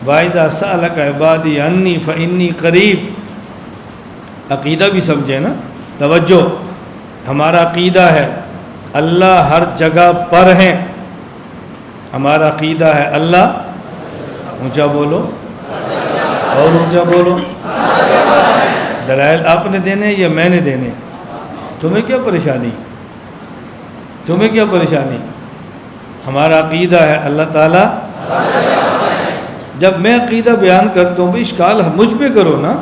وَإِذَا سَأَلَكَ عِبَادِي عَنِّي فَإِنِّي قَرِيب. عقیدہ بھی سمجھے نا، توجہ. ہمارا عقیدہ ہے اللہ ہر جگہ پر ہیں. ہمارا عقیدہ ہے اللہ، اونچا بولو اور اونچا بولو. دلائل آپ نے دینے یا میں نے دینے؟ تمہیں کیا پریشانی؟ تمہیں کیا پریشانی؟ ہمارا عقیدہ ہے اللہ تعالیٰ. جب میں عقیدہ بیان کرتا ہوں بھائی اشکال مجھ پہ کرو نا،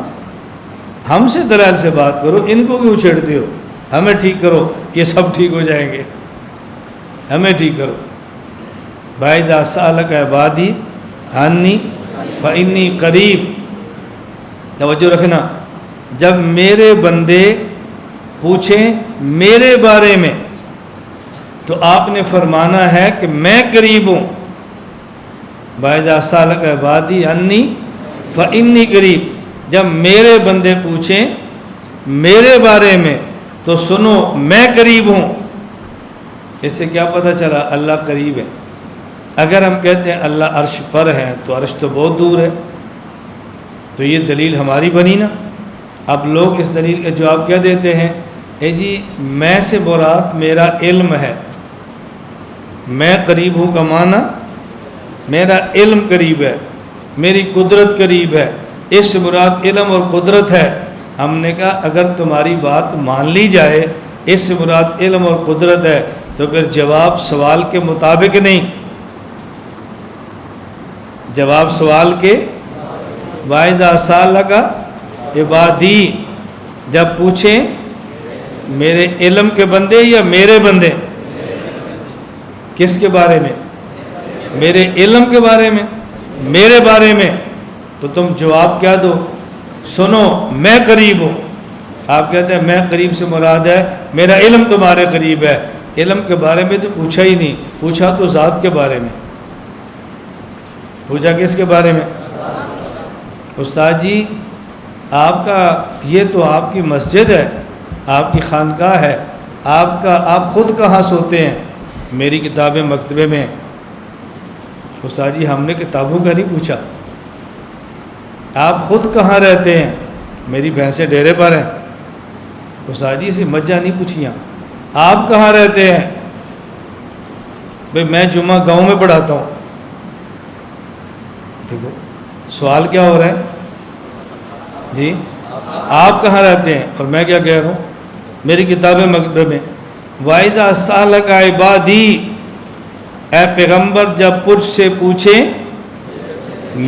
ہم سے دلائل سے بات کرو، ان کو کیوں چھیڑتے ہو؟ ہمیں ٹھیک کرو، یہ سب ٹھیک ہو جائیں گے. ہمیں ٹھیک کرو. وَإِذَا سَأَلَكَ عِبَادِي عَنِّي فَإِنِّي قَرِيب. توجہ رکھنا، جب میرے بندے پوچھیں میرے بارے میں تو آپ نے فرمانا ہے کہ میں قریب ہوں. وَإِذَا سَأَلَكَ عِبَادِي عَنِّي فَإِنِّي قَرِيب. جب میرے بندے پوچھیں میرے بارے میں تو سنو میں قریب ہوں. اس سے کیا پتہ چلا؟ اللہ قریب ہے. اگر ہم کہتے ہیں اللہ عرش پر ہے تو عرش تو بہت دور ہے، تو یہ دلیل ہماری بنی نا. اب لوگ اس دلیل کا جواب کیا دیتے ہیں؟ اے جی میں سے مراد میرا علم ہے. میں قریب ہوں کا معنی میرا علم قریب ہے، میری قدرت قریب ہے. اس سے مراد علم اور قدرت ہے. ہم نے کہا اگر تمہاری بات مان لی جائے اس سے مراد علم اور قدرت ہے تو پھر جواب سوال کے مطابق نہیں. جواب سوال کے وَإِذَا سَأَلَكَ عِبَادِي، جب پوچھیں میرے علم کے بندے یا میرے بندے، کس کے بارے میں؟ میرے علم کے بارے میں، میرے بارے میں. تو تم جواب کیا دو؟ سنو میں قریب ہوں. آپ کہتے ہیں میں قریب سے مراد ہے میرا علم تمہارے قریب ہے. علم کے بارے میں تو پوچھا ہی نہیں، پوچھا تو ذات کے بارے میں. پوچھا کس کے بارے میں؟ استاد جی آپ کا یہ تو آپ کی مسجد ہے، آپ کی خانقاہ ہے، آپ خود کہاں سوتے ہیں؟ میری کتابیں مکتبے میں. استاد جی ہم نے کتابوں کا نہیں پوچھا. آپ خود کہاں رہتے ہیں؟ میری بھینسیں ڈیرے پر ہیں. استاد جی اسے مجھا نہیں پوچھیاں. آپ کہاں رہتے ہیں؟ بھئی میں جمعہ گاؤں میں پڑھاتا ہوں. دیکھو سوال کیا ہو رہا ہے جی؟ آپ کہاں رہتے ہیں اور میں کیا کہہ رہا ہوں؟ میری کتابیں مکتبے میں. وَإِذَا سَأَلَكَ عِبَادِي، اے پیغمبر جب پُچھ سے پوچھیں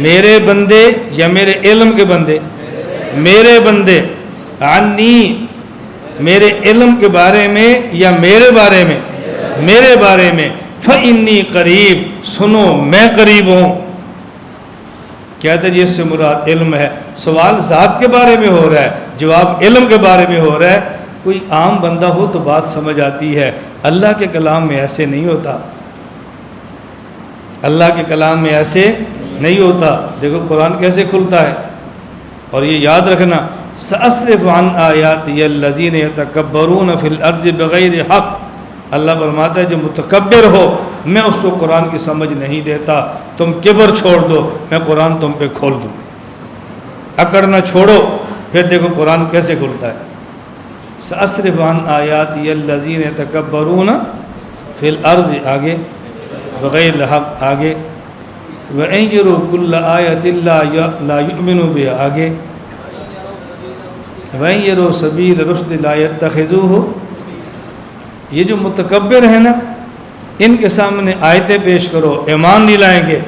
میرے بندے یا میرے علم کے بندے؟ میرے بندے. عَنِّي، میرے علم کے بارے میں یا میرے بارے میں؟ میرے بارے میں. فَإِنِّي قَرِيب، سنو میں قریب ہوں. کہتے ہیں اس سے مراد علم ہے. سوال ذات کے بارے میں ہو رہا ہے، جواب علم کے بارے میں ہو رہا ہے. کوئی عام بندہ ہو تو بات سمجھ آتی ہے. اللہ کے کلام میں ایسے نہیں ہوتا. اللہ کے کلام میں ایسے نہیں ہوتا. دیکھو قرآن کیسے کھلتا ہے. اور یہ یاد رکھنا سأصرف عن آیاتی الذین یتکبرون فی الارض بغیر حق. اللہ فرماتا ہے جو متکبر ہو میں اس کو قرآن کی سمجھ نہیں دیتا. تم کبر چھوڑ دو میں قرآن تم پہ کھول دوں. اکڑنا چھوڑو. پھر دیکھو قرآن کیسے کھلتا ہے. سأصرف عن آیاتی الذین یتکبرون فی الارض آگے بغیر حق آگے وَإِنْ يَرَوْا كُلَّ آیَةٍ لَا يُؤْمِنُوا بِهَا آگے وَإِنْ يَرَوْا سَبِيلَ الرُّشْدِ لَا يَتَّخِذُوهُ. یہ جو متکبر ہیں نا ان کے سامنے آیتیں پیش کرو ایمان نہیں لائیں گے.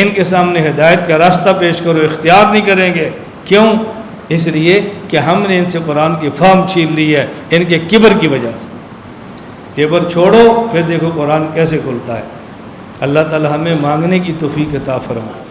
ان کے سامنے ہدایت کا راستہ پیش کرو اختیار نہیں کریں گے. کیوں؟ اس لیے کہ ہم نے ان سے قرآن کی فہم چھین لی ہے ان کے کبر کی وجہ سے. کبر چھوڑو. پھر دیکھو قرآن کیسے کھلتا ہے. اللہ تعالی ہمیں مانگنے کی توفیق عطا فرمائے.